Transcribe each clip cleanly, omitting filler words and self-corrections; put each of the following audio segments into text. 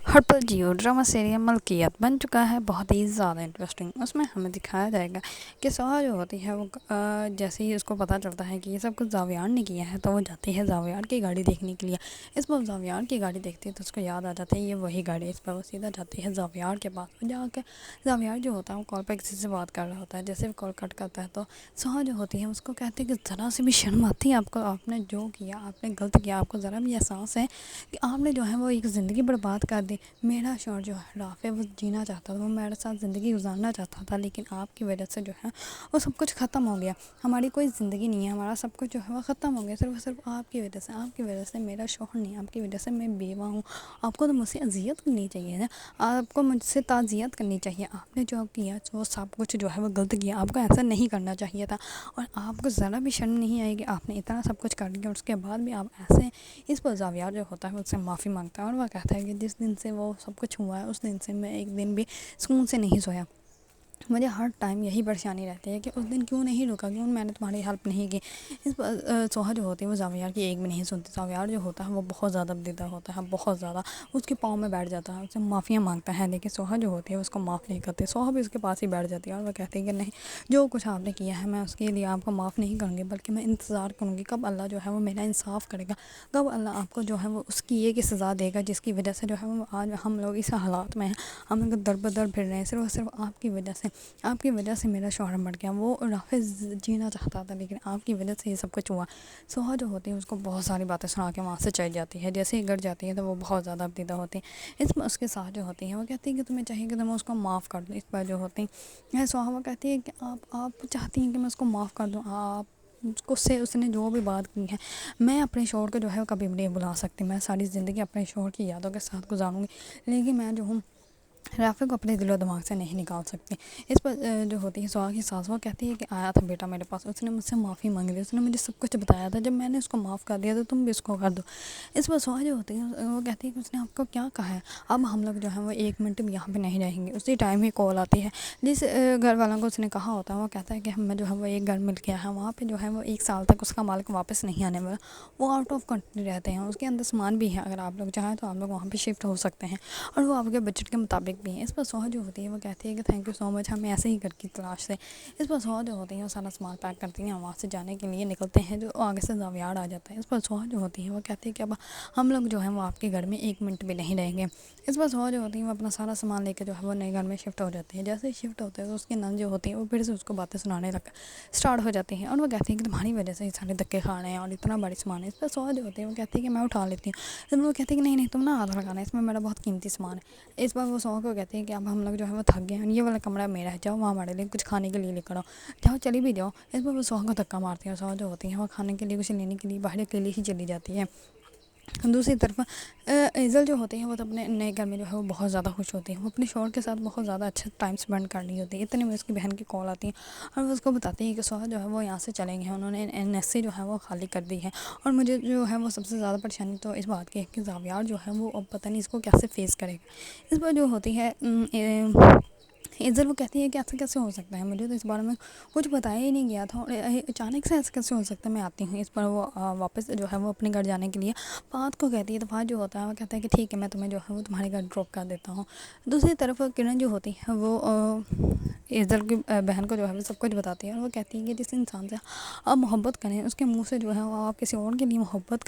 हर पल जियो drama serial मलकियत बन चुका है बहुत ही ज़्यादा इंटरेस्टिंग। उसमें हमें दिखाया जाएगा कि सोहा जो होती है वो जैसे ही उसको पता चलता है कि ये सब कुछ जावियार ने किया है तो वो जाती है जावियार की गाड़ी देखने के लिए। इस पर जावियार की गाड़ी देखती है तो उसको याद आ जाता है ये वही गाड़ी। इस पर वो सीधा जाती है जावियार के पास। वो जाकर जावियार जो होता है वो कॉल पर किसी से बात कर रहा होता है। जैसे वो कॉल कट करता है तो सोहा जो होती है उसको कहती है कि ज़रा सी भी शर्म आती है आपको, आपने जो किया आपने गलत किया, आपको ज़रा भी एहसास है कि आपने जो है वो एक ज़िंदगी बर्बाद कर दी। मेरा शौहर जो है राफ़े वो जीना चाहता था, वो मेरे साथ ज़िंदगी गुजारना चाहता था, लेकिन आपकी वजह से जो है वो सब कुछ ख़त्म हो गया। हमारी कोई ज़िंदगी नहीं है, हमारा सब कुछ जो है वो ख़त्म हो गया सिर्फ और सिर्फ आपकी वजह से। आपकी वजह से मेरा शौहर नहीं, आपकी वजह से मैं बेवा हूँ। आपको तो मुझसे अज़ियत करनी चाहिए ना, आपको मुझसे ताज़ियत करनी चाहिए। आपने जो किया वो सब कुछ जो है वो गलत किया, आपको ऐसा नहीं करना चाहिए था। और आपको ज़रा भी शर्म नहीं आएगी, आपने इतना सब कुछ कर दिया और उसके बाद भी आप ऐसे। इस पर जावियार जो होता है वो उससे माफ़ी मांगता है और वह कहता है कि जिस दिन से वो सब कुछ हुआ है उस दिन से मैं एक दिन भी सुकून से नहीं सोया। मुझे हर टाइम यही परेशानी रहती है कि उस दिन क्यों नहीं रुका, क्यों मैंने तुम्हारी हेल्प नहीं की। इस पर सोहा जो होती है वो जावियार की एक भी नहीं सुनती। जावियार जो होता है वो बहुत ज़्यादा बदीदा होता है, बहुत ज़्यादा। उसके पाँव में बैठ जाता है, उससे माफ़ियाँ मांगता है, लेकिन सोहा जो होती है उसको माफ़ नहीं करती। सोहा भी उसके पास ही बैठ जाती है और वह कहती है कि नहीं, जो कुछ आपने किया है मैं उसके लिए आपको माफ़ नहीं करूँगी, बल्कि मैं इंतज़ार करूँगी कब अल्लाह जो है वो मेरा इंसाफ़ करेगा, कब अल्लाह आपको जो है वो उसकी एक सज़ा देगा जिसकी वजह से जो है वो आज हम लोग इस हालात में हैं, हम लोग दर बदर फिर रहे हैं सिर्फ और सिर्फ आपकी वजह से। आपकी वजह से मेरा शौहर मर गया, वो राफिज जीना चाहता था लेकिन आपकी वजह से ये सब कुछ हुआ। सोहा जो होती है उसको बहुत सारी बातें सुना के वहाँ से चली जाती है। जैसे ही घर जाती है तो वो बहुत ज़्यादा अबदीदा होती है। इसमें उसके साथ जो होती है वो कहती है कि तुम्हें चाहिए कि मैं उसको माफ़ कर दूँ। इस पर जो होती है सोहा वो कहती है कि आप चाहती हैं कि मैं उसको माफ़ कर दूँ, आप उससे उसने जो भी बात की है मैं अपने शौहर को जो है कभी भी नहीं भुला सकती। मैं सारी ज़िंदगी अपने शौहर की यादों के साथ गुजारूंगी, लेकिन मैं जो हूँ राफ़े को अपने दिलो दिमाग से नहीं निकाल सकती। इस पर जो होती है सुहा की सास वो कहती है कि आया था बेटा मेरे पास, उसने मुझसे माफ़ी मांगी थी, उसने मुझे सब कुछ बताया था, जब मैंने उसको माफ़ कर दिया तो तुम भी उसको कर दो। इस पर सुहा जो होती है वो कहती है कि उसने आपको क्या कहा है, अब हम लोग जो है वो एक मिनट भी यहाँ पे नहीं रहेंगे। उसी टाइम ही कॉल आती है जिस घर वालों को उसने कहा होता है, वो कहता है कि हमें जो है वो एक घर मिल गया है, वहाँ पर जो है वो 1 साल तक उसका मालिक वापस नहीं आने वाला, वो आउट ऑफ कंट्री रहते हैं, उसके अंदर सामान भी है, अगर आप लोग चाहें तो आप लोग वहाँ पर शिफ्ट हो सकते हैं और वो आपके बजट के मुताबिक भी हैं। इस पर सोहा जो होती है वो कहती है कि थैंक यू सो मच, हमें ऐसे ही घर की तलाश से। इस पर सोहा जो होती है वो सारा सामान पैक करती हैं, वहाँ से जाने के लिए निकलते हैं, जो आगे से जावियार आ जाता है। इस पर सोहा जो होती है वो कहती है कि अब हम लोग जो है वो आपके घर में एक मिनट भी नहीं रहेंगे। इस पर सोहा जो होती है वो अपना सारा सामान लेकर जो है वो नए घर में शिफ्ट हो जाती है। जैसे ही शिफ्ट होते हैं तो उसकी नंद जो होती है वो फिर से उसको बातें सुनाने लग स्टार्ट हो जाती हैं और वो कहती है कि तुम्हारी वजह से ये सारे धक्के खा रहे हैं और इतना बड़ी सामान है। इस पर सोहा जो होती है वो कहती है कि मैं उठा लेती हूँ। इसमें वो कहती है कि नहीं नहीं, तुम ना हाथ लगाना, इसमें मेरा बहुत कीमती सामान है। इस बार वो सोहा को कहते हैं कि अब हम लोग जो है वो थक गए हैं, ये वाला कमरा मेरा है, जाओ वहाँ हमारे लिए कुछ खाने के लिए लेकर आओ, जाओ चली भी जाओ। इस बार वो सोहा को धक्का मारती है और सोहा जो होती है वो खाने के लिए कुछ लेने के लिए बाहर अकेली ही चली जाती है। दूसरी तरफ एज़ल जो होती है वो तो अपने नए घर में जो है वो बहुत ज़्यादा खुश होती है, वो अपने शौहर के साथ बहुत ज़्यादा अच्छा टाइम स्पेंड कर रही होती है। इतने में उसकी बहन की कॉल आती है और वो उसको बताती है कि सोहा जो है वो यहाँ से चले गए हैं, उन्होंने एनएससी जो है वो खाली कर दी है। और मुझे जो है वो सबसे ज़्यादा परेशानी तो इस बात की है कि जावियार जो है वो अब पता नहीं इसको कैसे फेस करेगा। इस पर जो होती है एज़ल वो कहती है कि ऐसा कैसे हो सकता है, मुझे तो इस बारे में कुछ बताया ही नहीं गया था और अचानक से ऐसा कैसे हो सकता है, मैं आती हूँ। इस पर वो वापस जो है वो अपने घर जाने के लिए फ़ाद को कहती है, तो फ़ाद जो होता है वो कहता है कि ठीक है मैं तुम्हें जो है वो तुम्हारे घर ड्रॉप कर देता हूँ। दूसरी तरफ किरण जो होती है वो एज़ल की बहन को जो है वो सब कुछ बताती है और वो कहती है कि जिस इंसान से आप मोहब्बत करें उसके मुँह से जो है वो आप किसी और के लिए मोहब्बत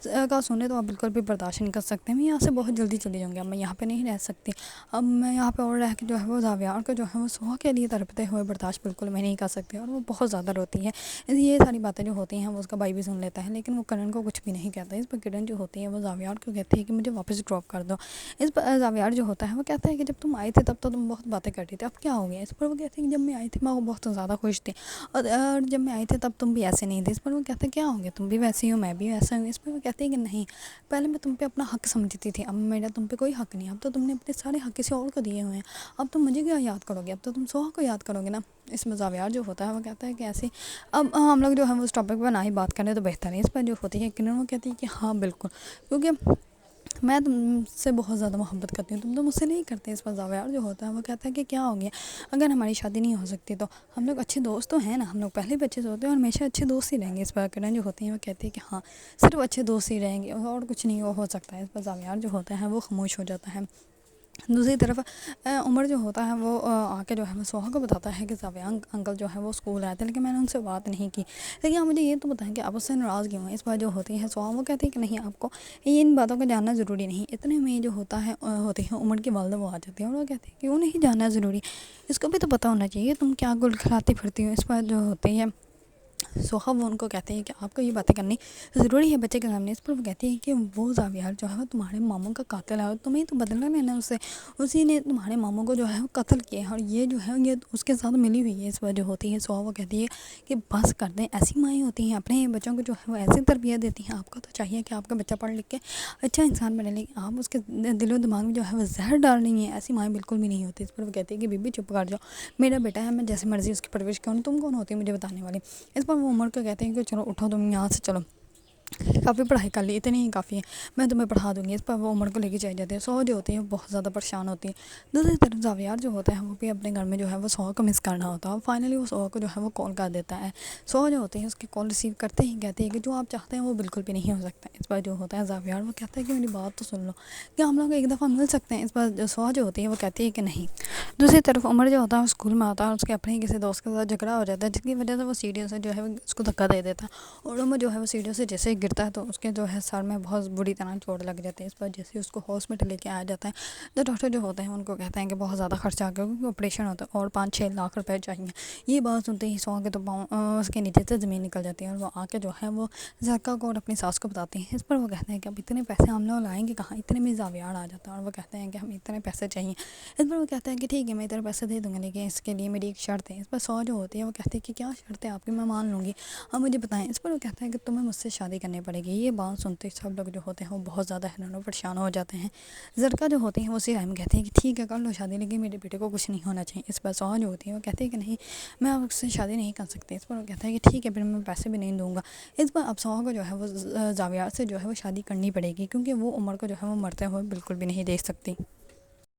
का सुने तो आप बिल्कुल भी बर्दाश्त नहीं कर सकते। मैं यहाँ से बहुत जल्दी चली जाऊँगी, अब मैं यहाँ पर नहीं रह सकती, अब मैं यहाँ पे और रह के जो है वो जावियार को जो है वो सोहा के लिए तड़पते हुए बर्दाश्त बिल्कुल मैं नहीं कर सकती और वो बहुत ज़्यादा रोती है। ये सारी बातें जो होती हैं वो उसका भाई भी सुन लेता है, लेकिन वो किरण को कुछ भी नहीं कहता। इस पर किरण जो होती है वो जावियार को कहती है कि मुझे वापस ड्रॉप कर दो। इस पर जावियार जो होता है वो कहता है कि जब तुम आए थे तब तो तुम बहुत बातें करती थी, अब क्या हो गया। इस पर वो कहते हैं कि जब मैं आई थी मैं बहुत ज़्यादा खुश थी और जब मैं आई थी तब तुम भी ऐसे नहीं थे। इस पर वो कहते हैं क्या हो गया, तुम भी वैसी हो मैं भी वैसा हूँ। इस पर वो कहते हैं कि नहीं, पहले मैं तुम पे अपना हक समझती थी, अब मेरा तुम पे कोई हक नहीं, अब तो तुमने अपने सारे हक किसी और को दिए हुए हैं, अब तुम मुझे क्या याद करोगे, अब तो तुम सोहा को याद करोगे ना। इसमें जावियार जो होता है वो कहता है कि ऐसे अब हम लोग जो है वो उस टॉपिक पर ना ही बात करें तो बेहतर है। इस पर जो होती है किरण वो कहती है कि हाँ बिल्कुल, क्योंकि میں تم سے بہت زیادہ محبت کرتی ہوں، تم تو مجھ سے نہیں کرتے۔ اس پر زاویار جو ہوتا ہے وہ کہتا ہے کہ کیا ہو گیا، اگر ہماری شادی نہیں ہو سکتی تو ہم لوگ اچھے دوست تو ہیں نا، ہم لوگ پہلے بھی اچھے دوست ہیں اور ہمیشہ اچھے دوست ہی رہیں گے۔ اس پر کرن جو ہوتی ہیں وہ کہتی ہے کہ ہاں صرف اچھے دوست ہی رہیں گے اور کچھ نہیں وہ ہو سکتا ہے۔ اس پر زاویار جو ہوتا ہے وہ خاموش ہو جاتا ہے۔ دوسری طرف عمر جو ہوتا ہے وہ آ کے جو ہے وہ سوہا کو بتاتا ہے کہ زاویان انکل جو ہے وہ اسکول آئے تھے لیکن میں نے ان سے بات نہیں کی، لیکن آپ مجھے یہ تو بتائیں کہ آپ اس سے ناراض کیوں ہیں۔ اس بار جو ہوتی ہے سوہا وہ کہتی ہے کہ نہیں، آپ کو ان باتوں کو جاننا ضروری نہیں۔ اتنے میں جو ہوتا ہے ہوتی ہے عمر کی والدہ وہ آ جاتی ہے اور وہ کہتی ہے کیوں نہیں جاننا ضروری، اس کو بھی تو پتہ ہونا چاہیے تم کیا گل کھلاتی پھرتی ہو۔ اس پر جو ہوتی ہے سوہا وہ ان کو کہتے ہیں کہ آپ کو یہ باتیں کرنی ضروری ہے بچے کے سامنے۔ اس پر وہ کہتی ہے کہ وہ زاویار جو ہے وہ تمہارے ماموں کا قاتل ہے اور تمہیں تو بدلنا لینا اس سے، اسی نے تمہارے ماموں کو جو ہے وہ قتل کیا ہے اور یہ جو ہے یہ اس کے ساتھ ملی ہوئی ہے۔ اس پر جو ہوتی ہے سوہا وہ کہتی ہے کہ بس کر دیں، ایسی مائیں ہوتی ہیں اپنے بچوں کو جو ہے وہ ایسی تربیت دیتی ہیں، آپ کو تو چاہیے کہ آپ کا بچہ پڑھ لکھ کے اچھا انسان بنے، لیکن آپ اس کے دل و دماغ میں جو ہے وہ زہر ڈال رہی ہیں، ایسی مائیں بالکل بھی نہیں ہوتی۔ اس پر وہ کہتی ہے کہ بی بی چپ کر جاؤ، میرا بیٹا ہے، میں جیسے مرضی اس کی پرورش کروں، تم کون ہوتی ہے مجھے بتانے والی۔ اس پر وہ عمر کو کہتے ہیں کہ چلو اٹھو تم یہاں سے، چلو کافی پڑھائی کر لی، اتنی ہی کافی ہے، میں تمہیں پڑھا دوں گی۔ اس پر وہ عمر کو لے کے چلی جاتی ہے۔ سوہا جو ہوتی ہے وہ بہت زیادہ پریشان ہوتی ہے۔ دوسری طرف زاویار جو ہوتا ہے وہ بھی اپنے گھر میں جو ہے وہ سوہا کو مس کرنا ہوتا ہے اور فائنلی وہ سوہا کو جو ہے وہ کال کر دیتا ہے۔ سوہا جو ہوتے ہیں اس کی کال ریسیو کرتے ہی کہتے ہیں کہ جو آپ چاہتے ہیں وہ بالکل بھی نہیں ہو سکتا۔ اس پر جو ہوتا ہے زاویار وہ کہتا ہے کہ میری بات تو سن لو، کیا ہم لوگ ایک دفعہ مل سکتے ہیں۔ اس پر سوہا جو ہوتی ہے وہ کہتی ہے کہ نہیں۔ دوسری طرف عمر جو ہوتا ہے اسکول میں آتا ہے اور اس کے اپنے کسی دوست کے ساتھ جھگڑا ہو جاتا ہے جس کی وجہ سے وہ سیڑھیوں سے جو ہے اس کو دھکا دے دیتا ہے اور عمر جو ہے وہ سیڑھیوں سے جیسے ہی گرتا ہے تو اس کے جو ہے سر میں بہت بری طرح چوٹ لگ جاتی ہے۔ اس پر جیسے اس کو ہاسپٹل لے کے آیا جاتا ہے تو ڈاکٹر جو ہوتے ہیں ان کو کہتے ہیں کہ بہت زیادہ خرچہ آ گیا کیونکہ آپریشن ہوتا ہے اور 5-6 لاکھ روپے چاہیے۔ یہ بات سنتے ہی سوہا کے تو پاؤں اس کے نیچے سے زمین نکل جاتی ہے اور وہ آ کے جو ہے وہ زرکا کو اور اپنی ساس کو بتاتی ہیں۔ اس پر وہ کہتے ہیں کہ اب اتنے پیسے ہم لوگ لائیں گے کہاں، اتنے میں زاویار آ جاتا ہے اور وہ کہتے ہیں کہ ہم اتنے پیسے چاہیے۔ اس پر وہ کہتے ہیں کہ ٹھیک ہے میں اتنے پیسے دے دوں گا لیکن اس کے لیے میری ایک شرط ہے۔ اس پر سوہا جو ہوتی ہے وہ کہتی ہے کہ کیا شرط ہے آپ کی، میں مان لوں گی، آپ مجھے بتائیں۔ اس پر وہ کہتا ہے کہ تمہیں مجھ سے شادی کرنی پڑے گی۔ یہ بات سنتے ہی سب لوگ جو ہوتے ہیں وہ بہت زیادہ حیران و پریشان ہو جاتے ہیں۔ زرکا جو ہوتی ہیں وہ اسی ٹائم کہتی ہے کہ ٹھیک ہے کر لو شادی لیکن میرے بیٹے کو کچھ نہیں ہونا چاہیے۔ اس پر سوہا جو ہوتی ہے وہ کہتی ہے کہ نہیں، میں آپ سے شادی نہیں کر سکتی۔ اس پر وہ کہتا ہے کہ ٹھیک ہے پھر میں پیسے بھی نہیں دوں گا۔ اس پر اب سوہا کو جو ہے وہ زاویار سے جو ہے وہ شادی کرنی پڑے گی کیونکہ وہ عمر کو جو ہے وہ مرتے ہوئے بالکل بھی نہیں دیکھ سکتی۔